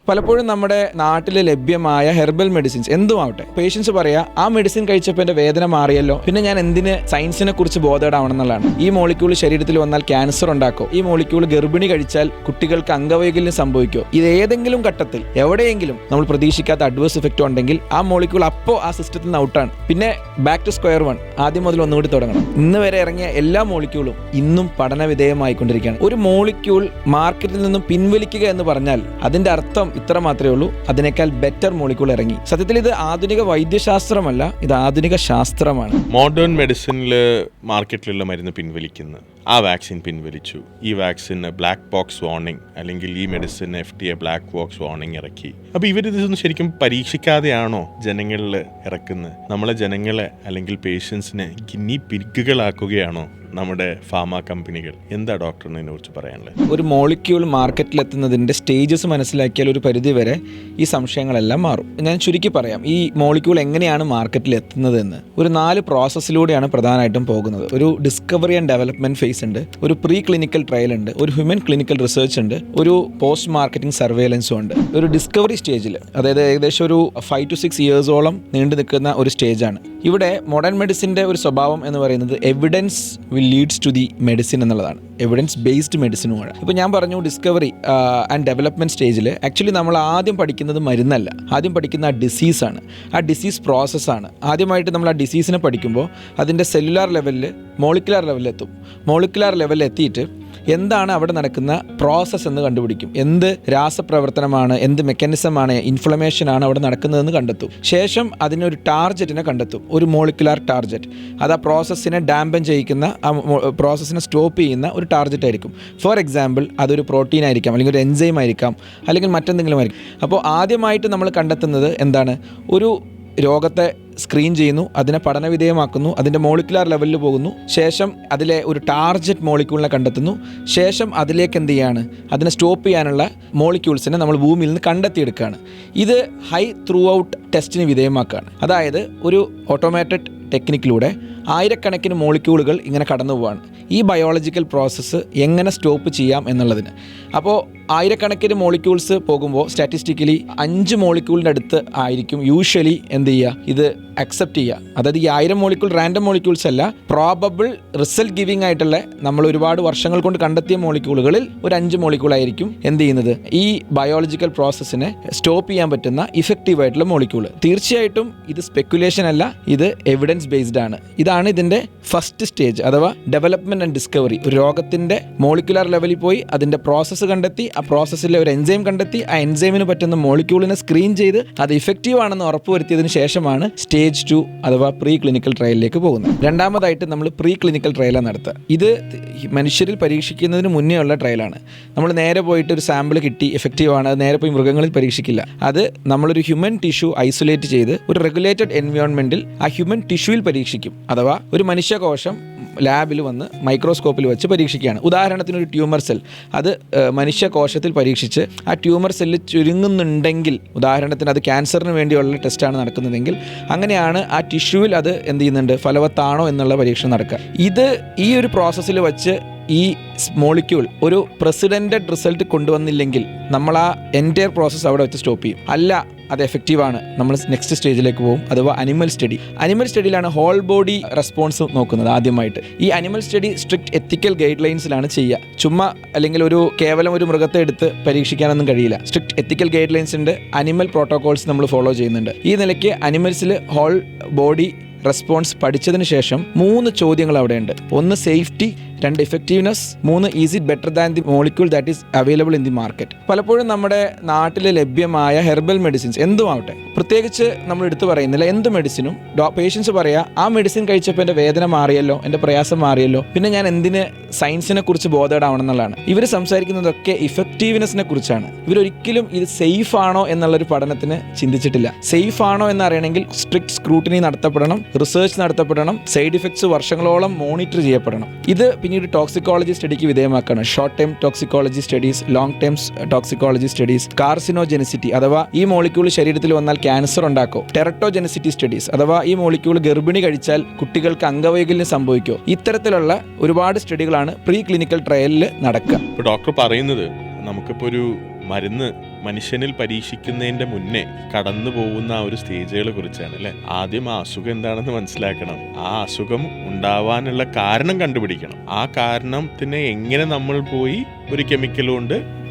പലപ്പോഴും നമ്മുടെ നാട്ടിൽ ലഭ്യമായ ഹെർബൽ മെഡിസിൻസ് എന്തുമാവട്ടെ, പേഷ്യൻസ് പറയാ ആ മെഡിസിൻ കഴിച്ചപ്പോൾ എൻ്റെ വേദന മാറിയല്ലോ, പിന്നെ ഞാൻ എന്തിന് സയൻസിനെ കുറിച്ച് ബോധേഡാവണം എന്നുള്ളതാണ്. ഈ മോളിക്യൂൾ ശരീരത്തിൽ വന്നാൽ ക്യാൻസർ ഉണ്ടാക്കോ, ഈ മോളിക്യൂൾ ഗർഭിണി കഴിച്ചാൽ കുട്ടികൾക്ക് അംഗവൈകല്യം സംഭവിക്കോ, ഇത് ഏതെങ്കിലും ഘട്ടത്തിൽ എവിടെയെങ്കിലും നമ്മൾ പ്രതീക്ഷിക്കാത്ത അഡ്വേഴ്സ് ഇഫക്റ്റ് ഉണ്ടെങ്കിൽ ആ മോളിക്യൂൾ അപ്പോൾ ആ സിസ്റ്റത്തിൽ നിന്ന് ഔട്ടാണ്. പിന്നെ ബാക്ക് ടു സ്ക്വയർ വൺ, ആദ്യം മുതൽ ഒന്നുകൂടി തുടങ്ങണം. ഇന്ന് വരെ ഇറങ്ങിയ എല്ലാ മോളിക്യൂളും ഇന്നും പഠന വിധേയമായിക്കൊണ്ടിരിക്കുകയാണ്. ഒരു മോളിക്യൂൾ മാർക്കറ്റിൽ നിന്നും പിൻവലിക്കുക എന്ന് പറഞ്ഞാൽ അതിന്റെ അർത്ഥം ഇത്ര മാത്രമേ ഉള്ളൂ, അതിനേക്കാൾ ബെറ്റർ മോളിക്യൂൾ ഇറങ്ങി. സത്യത്തിൽ ഇത് ആധുനിക വൈദ്യശാസ്ത്രമല്ല, ഇത് ആധുനിക ശാസ്ത്രമാണ്. മോഡേൺ മെഡിസിനിൽ മാർക്കറ്റിലുള്ള മരുന്ന് പിൻവലിക്കുന്നു, ആ വാക്സിൻ പിൻവലിച്ചു, ഈ വാക്സിന് ബ്ലാക്ക് ബോക്സ് വാർണിംഗ് അല്ലെങ്കിൽ ഈ medicine FDA black box warning ഇറക്കി. അപ്പോൾ ഇവരിതൊന്നും ശരിക്കും പരീക്ഷിക്കാതെയാണോ ജനങ്ങളിൽ ഇറക്കുന്നത്? നമ്മളെ ജനങ്ങളെ അല്ലെങ്കിൽ പേഷ്യൻസിനെ ഗിന്നി പിഗുകളാക്കുകയാണോ നമ്മുടെ ഫാർമ കമ്പനികൾ? എന്താ ഡോക്ടറിനെ കുറിച്ച് പറയാനുള്ളത്? ഒരു മോളിക്യൂൾ മാർക്കറ്റിലെത്തുന്നതിൻ്റെ സ്റ്റേജസ് മനസ്സിലാക്കിയാൽ ഒരു പരിധി വരെ ഈ സംശയങ്ങളെല്ലാം മാറും. ഞാൻ ചുരുക്കി പറയാം, ഈ മോളിക്യൂൾ എങ്ങനെയാണ് മാർക്കറ്റിൽ എത്തുന്നതെന്ന്. ഒരു 4 പ്രോസസ്സിലൂടെയാണ് പ്രധാനമായിട്ടും പോകുന്നത്. ഒരു ഡിസ്കവറി ആൻഡ് ഡെവലപ്മെന്റ് ഫേസ് ഉണ്ട്, ഒരു പ്രീ ക്ലിനിക്കൽ ട്രയൽ ഉണ്ട്, ഒരു ഹ്യൂമൻ ക്ലിനിക്കൽ റിസർച്ച് ഉണ്ട്, ഒരു പോസ്റ്റ് മാർക്കറ്റിംഗ് സർവേലൻസും ഉണ്ട്. ഒരു ഡിസ്കവറി സ്റ്റേജിൽ, അതായത് ഏകദേശം ഒരു 5 to 6 ഇയേഴ്സോളം നീണ്ടു നിൽക്കുന്ന ഒരു സ്റ്റേജാണ്. ഇവിടെ മോഡേൺ മെഡിസിൻ്റെ ഒരു സ്വഭാവം എന്ന് പറയുന്നത് evidence will leads to the medicine എന്നുള്ളതാണ്. എവിഡൻസ് ബേസ്ഡ് മെഡിസിനുമാണ്. ഇപ്പോൾ ഞാൻ പറഞ്ഞു ഡിസ്കവറി ആൻഡ് ഡെവലപ്മെൻറ്റ് സ്റ്റേജിൽ ആക്ച്വലി നമ്മൾ ആദ്യം പഠിക്കുന്നത് മരുന്നല്ല, ആദ്യം പഠിക്കുന്ന ആ ഡിസീസാണ്, ആ ഡിസീസ് പ്രോസസ്സാണ്. ആദ്യമായിട്ട് നമ്മൾ ആ ഡിസീസിനെ പഠിക്കുമ്പോൾ അതിൻ്റെ സെല്ലുലാർ ലെവലിൽ മോളിക്കുലാർ ലെവലിലെത്തും. മോളിക്കുലാർ ലെവലിൽ എത്തിയിട്ട് എന്താണ് അവിടെ നടക്കുന്ന പ്രോസസ്സ് എന്ന് കണ്ടുപിടിക്കും. എന്ത് രാസപ്രവർത്തനമാണ്, എന്ത് മെക്കാനിസമാണ്, ഇൻഫ്ലമേഷനാണ് അവിടെ നടക്കുന്നതെന്ന് കണ്ടെത്തും. ശേഷം അതിനൊരു ടാർജറ്റിനെ കണ്ടെത്തും, ഒരു മോളിക്കുലാർ ടാർജറ്റ്. അത് ആ പ്രോസസ്സിനെ ഡാമ്പൻ ചെയ്യിക്കുന്ന, ആ പ്രോസസ്സിനെ സ്റ്റോപ്പ് ചെയ്യുന്ന ഒരു ടാർജറ്റ് ആയിരിക്കും. ഫോർ എക്സാമ്പിൾ അതൊരു പ്രോട്ടീൻ ആയിരിക്കാം, അല്ലെങ്കിൽ ഒരു എൻസൈം ആയിരിക്കാം, അല്ലെങ്കിൽ മറ്റെന്തെങ്കിലും ആയിരിക്കും. അപ്പോൾ ആദ്യമായിട്ട് നമ്മൾ കണ്ടെത്തുന്നത് എന്താണ്? ഒരു രോഗത്തെ സ്ക്രീൻ ചെയ്യുന്നു, അതിനെ പഠനവിധേയമാക്കുന്നു, അതിൻ്റെ മോളിക്കുലാർ ലെവലിൽ പോകുന്നു, ശേഷം അതിലെ ഒരു ടാർജറ്റ് മോളിക്യൂളിനെ കണ്ടെത്തുന്നു, ശേഷം അതിലേക്ക് എന്ത് ചെയ്യാണ്? അതിനെ സ്റ്റോപ്പ് ചെയ്യാനുള്ള മോളിക്യൂൾസിനെ നമ്മൾ ഭൂമിയിൽ നിന്ന് കണ്ടെത്തിയെടുക്കുകയാണ്. ഇത് ഹൈ ത്രൂ ഔട്ട് ടെസ്റ്റിന് വിധേയമാക്കുകയാണ്. അതായത് ഒരു ഓട്ടോമാറ്റഡ് ടെക്നിക്കിലൂടെ ആയിരക്കണക്കിന് മോളിക്യൂളുകൾ ഇങ്ങനെ കടന്നു പോവാണ്. ഈ ബയോളജിക്കൽ പ്രോസസ്സ് എങ്ങനെ സ്റ്റോപ്പ് ചെയ്യാം എന്നുള്ളതിന്. അപ്പോൾ ആയിരക്കണക്കിന് മോളിക്യൂൾസ് പോകുമ്പോൾ സ്റ്റാറ്റിസ്റ്റിക്കലി 5 മോളിക്യൂളിൻ്റെ അടുത്ത് ആയിരിക്കും യൂഷ്വലി എന്ത് ചെയ്യുക, ഇത് അക്സെപ്റ്റ് ചെയ്യുക. അതായത് ഈ 1000 മോളിക്യൂൾ റാൻഡം മോളിക്യൂൾസ് അല്ല, പ്രോബബിൾ റിസൾട്ട് ഗിവിംഗ് ആയിട്ടുള്ള നമ്മൾ ഒരുപാട് വർഷങ്ങൾ കൊണ്ട് കണ്ടെത്തിയ മോളിക്യൂളുകളിൽ ഒരു 5 മോളിക്യൂളായിരിക്കും എന്ത് ചെയ്യുന്നത്, ഈ ബയോളജിക്കൽ പ്രോസസ്സിനെ സ്റ്റോപ്പ് ചെയ്യാൻ പറ്റുന്ന ഇഫക്റ്റീവ് ആയിട്ടുള്ള മോളിക്യൂൾ. തീർച്ചയായിട്ടും ഇത് സ്പെക്കുലേഷൻ അല്ല, ഇത് എവിഡൻസ് ബേസ്ഡ് ആണ്. ഇതാണ് ഇതിൻ്റെ ഫസ്റ്റ് സ്റ്റേജ് അഥവാ ഡെവലപ്മെൻറ്റ് ആൻഡ് ഡിസ്കവറി. ഒരു രോഗത്തിൻ്റെ മോളിക്കുലാർ ലെവലിൽ പോയി അതിൻ്റെ പ്രോസസ്സ് കണ്ടെത്തി, ആ പ്രോസസ്സിലെ ഒരു എൻസൈം കണ്ടെത്തി, ആ എൻസൈമിന് പറ്റുന്ന മോളിക്യൂളിനെ സ്ക്രീൻ ചെയ്ത് അത് ഇഫക്റ്റീവ് ആണെന്ന് ഉറപ്പുവരുത്തിയതിന് ശേഷമാണ് സ്റ്റേജ് 2 അഥവാ പ്രീ ക്ലിനിക്കൽ ട്രയലിലേക്ക് പോകുന്നത്. രണ്ടാമതായിട്ട് നമ്മൾ പ്രീ ക്ലിനിക്കൽ ട്രയലാണ് നടത്തുക. ഇത് മനുഷ്യരിൽ പരീക്ഷിക്കുന്നതിന് മുന്നേ ഉള്ള ട്രയലാണ്. നമ്മൾ നേരെ പോയിട്ട് ഒരു സാമ്പിൾ കിട്ടി എഫക്റ്റീവ് ആണ്, അത് നേരെ പോയി മൃഗങ്ങളിൽ പരീക്ഷിക്കില്ല. അത് നമ്മളൊരു ഹ്യൂമൻ ടിഷ്യൂ ഐസൊലേറ്റ് ചെയ്ത് ഒരു റെഗുലേറ്റഡ് എൻവയോൺമെൻറ്റിൽ ആ ഹ്യൂമൻ ടിഷ്യൂവിൽ പരീക്ഷിക്കും. അഥവാ ഒരു മനുഷ്യകോശം ലാബിൽ വന്ന് മൈക്രോസ്കോപ്പിൽ വെച്ച് പരീക്ഷിക്കുകയാണ്. ഉദാഹരണത്തിന് ഒരു ട്യൂമർ സെൽ, അത് മനുഷ്യകോശത്തിൽ പരീക്ഷിച്ച് ആ ട്യൂമർ സെല്ല് ചുരുങ്ങുന്നുണ്ടെങ്കിൽ, ഉദാഹരണത്തിന് അത് ക്യാൻസറിന് വേണ്ടിയുള്ള ടെസ്റ്റാണ് നടക്കുന്നതെങ്കിൽ, അങ്ങനെയാണ് ആ ടിഷ്യൂവിൽ അത് എന്ത് ചെയ്യുന്നുണ്ട്, ഫലവത്താണോ എന്നുള്ള പരീക്ഷണം നടക്കുക. ഇത് ഈ ഒരു പ്രോസസ്സിൽ വെച്ച് ഈ മോളിക്യൂൾ ഒരു പ്രസിഡൻറ്റഡ് റിസൾട്ട് കൊണ്ടുവന്നില്ലെങ്കിൽ നമ്മൾ ആ എൻറ്റയർ പ്രോസസ്സ് അവിടെ വെച്ച് സ്റ്റോപ്പ് ചെയ്യും. അല്ല അത് എഫക്റ്റീവാണ്, നമ്മൾ നെക്സ്റ്റ് സ്റ്റേജിലേക്ക് പോകും, അഥവാ അനിമൽ സ്റ്റഡി. അനിമൽ സ്റ്റഡിയിലാണ് ഹോൾ ബോഡി റെസ്പോൺസ് നോക്കുന്നത് ആദ്യമായിട്ട്. ഈ അനിമൽ സ്റ്റഡി സ്ട്രിക്റ്റ് എത്തിക്കൽ ഗൈഡ് ലൈൻസിലാണ് ചെയ്യുക. ചുമ്മാ അല്ലെങ്കിൽ കേവലം ഒരു മൃഗത്തെ എടുത്ത് പരീക്ഷിക്കാനൊന്നും കഴിയില്ല. സ്ട്രിക്റ്റ് എത്തിക്കൽ ഗൈഡ് ലൈൻസ് ഉണ്ട്, അനിമൽ പ്രോട്ടോകോൾസ് നമ്മൾ ഫോളോ ചെയ്യുന്നുണ്ട്. ഈ നിലയ്ക്ക് അനിമൽസിൽ ഹോൾ ബോഡി റെസ്പോൺസ് പഠിച്ചതിന് ശേഷം 3 ചോദ്യങ്ങൾ അവിടെയുണ്ട്. 1 safety, 2 effectiveness, 3 is it better than the molecule that is available in the market. പലപ്പോഴും നമ്മുടെ നാട്ടിൽ ലഭ്യമായ ഹെർബൽ മെഡിസിൻസ് എന്തുമാവട്ടെ, പ്രത്യേകിച്ച് നമ്മൾ എടുത്തു പറയുന്നില്ല, എന്ത് മെഡിസിനും പേഷ്യൻസ് പറയാ ആ മെഡിസിൻ കഴിച്ചപ്പോൾ എൻ്റെ വേദന മാറിയല്ലോ, എൻ്റെ പ്രയാസം മാറിയല്ലോ, പിന്നെ ഞാൻ എന്തിന് സയൻസിനെ കുറിച്ച് ബോധേഡാവണം എന്നുള്ളതാണ്. ഇവർ സംസാരിക്കുന്നതൊക്കെ ഇഫക്റ്റീവ്നെസ്സിനെ കുറിച്ചാണ്. ഇവരൊരിക്കലും ഇത് സേഫ് ആണോ എന്നുള്ളൊരു പഠനത്തിന് ചിന്തിച്ചിട്ടില്ല. സേഫ് ആണോ എന്നറിയണമെങ്കിൽ സ്ട്രിക്റ്റ് സ്ക്രൂട്ടിനി നടത്തപ്പെടണം, റിസർച്ച് നടത്തപ്പെടണം, സൈഡ് ഇഫക്ട്സ് വർഷങ്ങളോളം മോണിറ്റർ ചെയ്യപ്പെടണം. ഇത് പിന്നീട് ടോക്സിക്കോളജി സ്റ്റഡിക്ക് വിധേയമാക്കണം. Short time toxicology studies, long time toxicology studies, carcinogenicity അഥവാ ഈ മോളിക്യൂൾ ശരീരത്തിൽ വന്നാൽ ക്യാൻസർ ഉണ്ടാക്കോ, ടെറട്ടോജെനിസിറ്റി സ്റ്റഡീസ് അഥവാ ഈ മോളിക്യൂൾ ഗർഭിണി കഴിച്ചാൽ കുട്ടികൾക്ക് അംഗവൈകല്യം സംഭവിക്കോ. ഇത്തരത്തിലുള്ള ഒരുപാട് സ്റ്റഡികളാണ് പ്രീ ക്ലിനിക്കൽ ട്രയലിൽ നടക്കുക. ഇപ്പോൾ ഡോക്ടർ പറയുന്നത് നമുക്കിപ്പോൾ ഒരു മരുന്ന് മനുഷ്യനിൽ പരീക്ഷിക്കുന്നതിൻ്റെ മുന്നേ കടന്നു പോകുന്ന ആ ഒരു സ്റ്റേജുകളെ കുറിച്ചാണ് അല്ലേ. ആദ്യം ആ അസുഖം എന്താണെന്ന് മനസ്സിലാക്കണം, ആ അസുഖം ഉണ്ടാവാനുള്ള കാരണം കണ്ടുപിടിക്കണം, ആ കാരണത്തിനെ എങ്ങനെ നമ്മൾ പോയി ഒരു കെമിക്കൽ കൊണ്ട്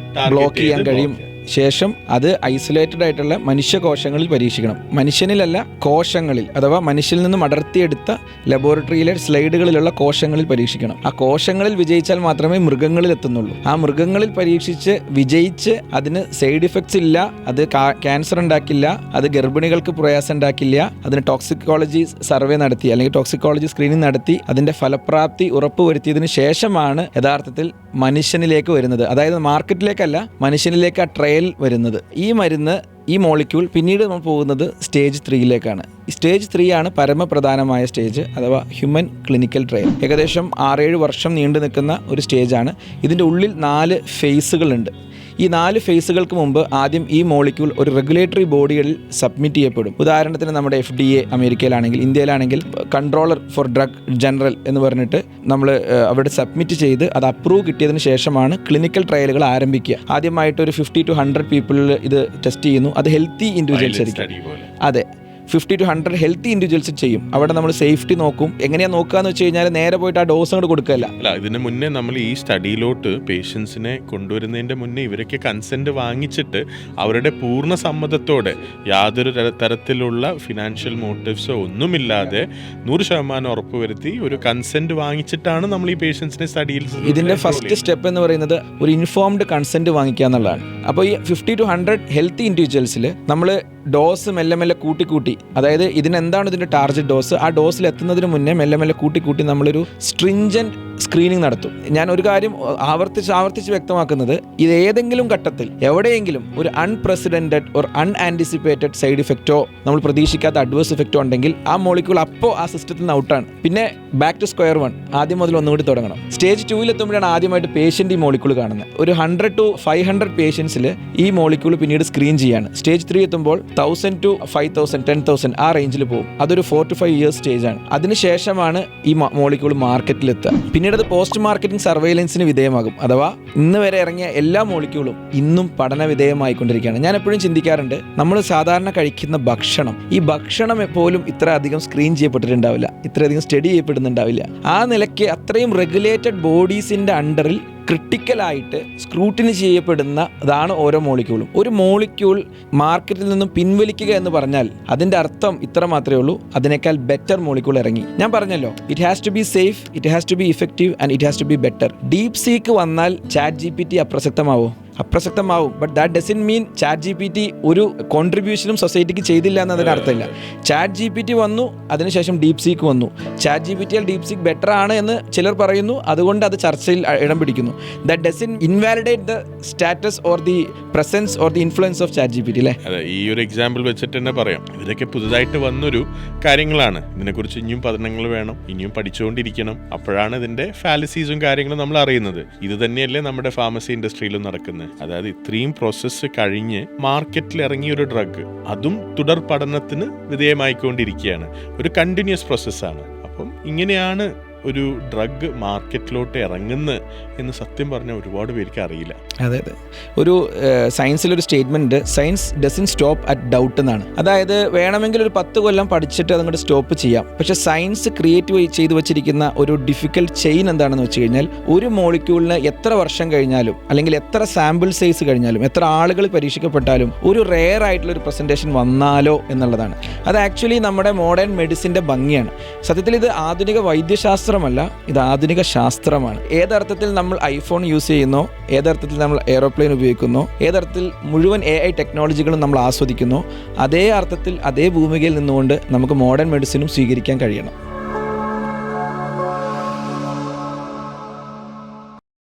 ബ്ലോക്ക് ചെയ്യാൻ കഴിയും. ശേഷം അത് ഐസൊലേറ്റഡ് ആയിട്ടുള്ള മനുഷ്യകോശങ്ങളിൽ പരീക്ഷിക്കണം. മനുഷ്യനിലല്ല, കോശങ്ങളിൽ, അഥവാ മനുഷ്യനിൽ നിന്നും അടർത്തിയെടുത്ത ലബോറട്ടറിയിലെ സ്ലൈഡുകളിലുള്ള കോശങ്ങളിൽ പരീക്ഷിക്കണം. ആ കോശങ്ങളിൽ വിജയിച്ചാൽ മാത്രമേ മൃഗങ്ങളിൽ എത്തുന്നുള്ളൂ. ആ മൃഗങ്ങളിൽ പരീക്ഷിച്ച് വിജയിച്ച് അതിന് സൈഡ് ഇഫക്ട്സ് ഇല്ല, അത് ക്യാൻസർ ഉണ്ടാക്കില്ല, അത് ഗർഭിണികൾക്ക് പ്രയാസം ഉണ്ടാക്കില്ല, അതിന് ടോക്സിക്കോളജി സർവേ നടത്തി അല്ലെങ്കിൽ ടോക്സിക്കോളജി സ്ക്രീനിങ് നടത്തി അതിൻ്റെ ഫലപ്രാപ്തി ഉറപ്പുവരുത്തിയതിന് ശേഷമാണ് യഥാർത്ഥത്തിൽ മനുഷ്യനിലേക്ക് വരുന്നത്. അതായത് മാർക്കറ്റിലേക്കല്ല, മനുഷ്യനിലേക്ക് ആ ട്രയൽ വരുന്നത്. ഈ മരുന്ന്, ഈ മോളിക്യൂൾ പിന്നീട് നമ്മൾ പോകുന്നത് സ്റ്റേജ് 3യിലേക്കാണ്. സ്റ്റേജ് 3 ആണ് പരമപ്രധാനമായ സ്റ്റേജ്, അഥവാ ഹ്യൂമൻ ക്ലിനിക്കൽ ട്രയൽ. ഏകദേശം 6-7 വർഷം നീണ്ടു നിൽക്കുന്ന ഒരു സ്റ്റേജാണ്. ഇതിൻ്റെ ഉള്ളിൽ 4 ഫേസുകളുണ്ട്. ഈ 4 ഫേസുകൾക്ക് മുമ്പ് ആദ്യം ഈ മോളിക്യൂൾ ഒരു റെഗുലേറ്ററി ബോഡികളിൽ സബ്മിറ്റ് ചെയ്യപ്പെടും. ഉദാഹരണത്തിന് നമ്മുടെ FDA അമേരിക്കയിലാണെങ്കിൽ, ഇന്ത്യയിലാണെങ്കിൽ കൺട്രോളർ ഫോർ ഡ്രഗ് ജനറൽ എന്ന് പറഞ്ഞിട്ട് നമ്മൾ അവിടെ സബ്മിറ്റ് ചെയ്ത് അത് അപ്രൂവ് കിട്ടിയതിന് ശേഷമാണ് ക്ലിനിക്കൽ ട്രയലുകൾ ആരംഭിക്കുക. ആദ്യമായിട്ട് ഒരു 50 to 100 പീപ്പിളിൽ ഇത് ടെസ്റ്റ് ചെയ്യുന്നു. അത് ഹെൽത്തി ഇൻഡിവിജ്വൽസ് ആയിരിക്കും. അതെ, 50 to 100 ഹെൽത്തി ഇൻഡിവിജ്വൽസ് ചെയ്യും. അവിടെ നമ്മൾ സേഫ്റ്റി നോക്കും. എങ്ങനെയാണ് നോക്കുക എന്ന് വെച്ച് കഴിഞ്ഞാൽ നേരെ പോയിട്ട് ആ ഡോസ് അങ്ങോട്ട് കൊടുക്കുകയല്ല. അല്ല, ഇതിന് മുന്നേ നമ്മൾ ഈ സ്റ്റഡിയിലോട്ട് പേഷ്യൻസിനെ കൊണ്ടുവരുന്നതിൻ്റെ മുന്നേ ഇവരൊക്കെ കൺസെൻറ്റ് വാങ്ങിച്ചിട്ട് അവരുടെ പൂർണ്ണ സമ്മതത്തോടെ യാതൊരു തരത്തിലുള്ള ഫിനാൻഷ്യൽ മോട്ടീവ്സോ ഒന്നുമില്ലാതെ 100% ഉറപ്പുവരുത്തി ഒരു കൺസെൻറ്റ് വാങ്ങിച്ചിട്ടാണ് നമ്മൾ ഈ പേഷ്യൻസിനെ സ്റ്റഡിയിൽ. ഇതിൻ്റെ ഫസ്റ്റ് സ്റ്റെപ്പ് എന്ന് പറയുന്നത് ഒരു ഇൻഫോംഡ് കൺസെൻറ്റ് വാങ്ങിക്കുക എന്നുള്ളതാണ്. അപ്പോൾ ഈ 50 to 100 ഹെൽത്തി ഇൻഡിവിജ്വൽസിൽ നമ്മൾ ഡോസ് മെല്ലെ മെല്ലെ കൂട്ടി, അതായത് ഇതിനെന്താണ് ഇതിൻ്റെ ടാർഗറ്റ് ഡോസ്, ആ ഡോസിൽ എത്തുന്നതിന് മുന്നേ മെല്ലെ മെല്ലെ കൂട്ടി നമ്മളൊരു സ്ട്രിഞ്ചൻറ്റ് സ്ക്രീനിങ് നടത്തും. ഞാൻ ഒരു കാര്യം ആവർത്തിച്ച് വ്യക്തമാക്കുന്നത്, ഇത് ഏതെങ്കിലും ഘട്ടത്തിൽ എവിടെയെങ്കിലും ഒരു അൺപ്രസിഡൻറ്റഡ് ഓർ അൺആൻറ്റിസിപ്പേറ്റഡ് സൈഡ് ഇഫക്റ്റോ നമ്മൾ പ്രതീക്ഷിക്കാത്ത അഡ്വേഴ്സ് ഇഫക്റ്റോ ഉണ്ടെങ്കിൽ ആ മോളിക്യൂൾ അപ്പോൾ ആ സിസ്റ്റത്തിൽ നിന്ന് ഔട്ടാണ്. പിന്നെ ബാക്ക് ടു സ്ക്വയർ 1, ആദ്യം മുതൽ ഒന്നുകൂടി തുടങ്ങണം. സ്റ്റേജ് 2ൽ എത്തുമ്പോഴാണ് ആദ്യമായിട്ട് പേഷ്യൻ്റ് ഈ മോളിക്യൂൾ കാണുന്നത്. ഒരു 100 to 500 പേഷ്യൻസിൽ ഈ മോളിക്യൂൾ പിന്നീട് സ്ക്രീൻ ചെയ്യാണ്. സ്റ്റേജ് 3 എത്തുമ്പോൾ 1000 to 5000, 10,000 ആ റേഞ്ചിൽ പോകും. അതൊരു 4 to 5 ഇയേഴ്സ് സ്റ്റേജാണ്. അതിനുശേഷമാണ് ഈ മോളിക്യൂൾ മാർക്കറ്റിലെത്തുക. പിന്നീട് അത് പോസ്റ്റ് മാർക്കറ്റിംഗ് സർവൈലൻസിന് വിധേയമാകും. അഥവാ ഇന്ന് വരെ ഇറങ്ങിയ എല്ലാ മോളിക്യൂളും ഇന്നും പഠന വിധേയമായിക്കൊണ്ടിരിക്കുകയാണ്. ഞാൻ എപ്പോഴും ചിന്തിക്കാറുണ്ട്, നമ്മൾ സാധാരണ കഴിക്കുന്ന ഭക്ഷണം, ഈ ഭക്ഷണം എപ്പോഴും ഇത്ര അധികം സ്ക്രീൻ ചെയ്യപ്പെട്ടിട്ടുണ്ടാവില്ല, ഇത്രയധികം സ്റ്റഡി ചെയ്യപ്പെടുന്നുണ്ടാവില്ല. ആ നിലയ്ക്ക് അത്രയും റെഗുലേറ്റഡ് ബോഡീസിൻ്റെ അണ്ടറിൽ ക്രിട്ടിക്കലായിട്ട് സ്ക്രൂട്ടിനി ചെയ്യപ്പെടുന്നതാണ് ഓരോ മോളിക്യൂളും. ഒരു മോളിക്യൂൾ മാർക്കറ്റിൽ നിന്നും പിൻവലിക്കുക എന്ന് പറഞ്ഞാൽ അതിൻ്റെ അർത്ഥം ഇത്ര മാത്രമേ ഉള്ളൂ, അതിനേക്കാൾ ബെറ്റർ മോളിക്യൂൾ ഇറങ്ങി. ഞാൻ പറഞ്ഞല്ലോ, it has to be safe, it has to be effective and it has to be better. DeepSeek വന്നാൽ ChatGPT അപ്രസക്തമാവും. But that doesn't mean ChatGPT ഒരു കോൺട്രിബ്യൂഷനും സൊസൈറ്റിക്ക് ചെയ്തില്ല എന്നതിന് അർത്ഥമില്ല. ChatGPT വന്നു, അതിനുശേഷം ഡീപ് സീക്ക് വന്നു. ChatGPT ഡീപ് സീക്ക് ബെറ്റർ ആണ് എന്ന് ചിലർ പറയുന്നു, അതുകൊണ്ട് അത് ചർച്ചയിൽ ഇടം പിടിക്കുന്നു. That doesn't invalidate the status or the presence or the influence of ChatGPT അല്ലേ. അതെ, ഈ ഒരു എക്സാമ്പിൾ വെച്ചിട്ട് തന്നെ പറയാം, ഇതൊക്കെ പുതുതായിട്ട് വന്നൊരു കാര്യങ്ങളാണ്. ഇതിനെക്കുറിച്ച് ഇനിയും പഠനങ്ങൾ വേണം, ഇനിയും പഠിച്ചുകൊണ്ടിരിക്കണം. അപ്പോഴാണ് ഇതിൻ്റെ ഫാലസീസും കാര്യങ്ങളും നമ്മൾ അറിയുന്നത്. ഇത് തന്നെയല്ലേ നമ്മുടെ ഫാർമസി ഇൻഡസ്ട്രിയിലും നടക്കുന്നത്. അതായത് ഇത്രയും പ്രോസസ്സ് കഴിഞ്ഞ് മാർക്കറ്റിൽ ഇറങ്ങിയ ഒരു ഡ്രഗ്, അതും തുടർ പഠനത്തിന് വിധേയമായിക്കൊണ്ടിരിക്കുകയാണ്. ഒരു കണ്ടിന്യൂസ് പ്രോസസ്സാണ്. അപ്പം ഇങ്ങനെയാണ് ഒരു ഡ്രഗ് മാർക്കറ്റിലോട്ട് ഇറങ്ങുന്നത് എന്ന് സത്യം പറഞ്ഞാൽ ഒരുപാട് പേർക്ക് അറിയില്ല. അതെ, ഒരു സയൻസിലൊരു statement, science doesn't stop at doubt എന്നാണ്. അതായത് വേണമെങ്കിൽ ഒരു 10 കൊല്ലം പഠിച്ചിട്ട് അതങ്ങോട്ട് സ്റ്റോപ്പ് ചെയ്യാം. പക്ഷേ സയൻസ് ക്രിയേറ്റ് ചെയ്തു വച്ചിരിക്കുന്ന ഒരു ഡിഫിക്കൽട്ട് ചെയിൻ എന്താണെന്ന് വെച്ച് കഴിഞ്ഞാൽ, ഒരു മോളിക്യൂളിന് എത്ര വർഷം കഴിഞ്ഞാലും അല്ലെങ്കിൽ എത്ര സാമ്പിൾ സൈസ് കഴിഞ്ഞാലും എത്ര ആളുകൾ പരീക്ഷിക്കപ്പെട്ടാലും ഒരു റെയർ ആയിട്ടുള്ള ഒരു പ്രസൻറ്റേഷൻ വന്നാലോ എന്നുള്ളതാണ്. അത് ആക്ച്വലി നമ്മുടെ മോഡേൺ മെഡിസിൻ്റെ ഭംഗിയാണ്. സത്യത്തിൽ ഇത് ആധുനിക വൈദ്യശാസ്ത്രമല്ല, ഇത് ആധുനിക ശാസ്ത്രമാണ്. ഏതർത്ഥത്തിൽ നമ്മൾ ഐഫോൺ യൂസ് ചെയ്യുന്നോ, ഏതർത്ഥത്തിൽ നമ്മൾ എയ്റോപ്ലെയിൻ ഉപയോഗിക്കുന്നോ, ഏതർത്ഥത്തിൽ മുഴുവൻ AI ടെക്നോളജികളും നമ്മൾ ആസ്വദിക്കുന്നോ, അതേ അർത്ഥത്തിൽ അതേ ഭൂമികയിൽ നിന്നുകൊണ്ട് നമുക്ക് മോഡേൺ മെഡിസിനും സ്വീകരിക്കാൻ കഴിയണം.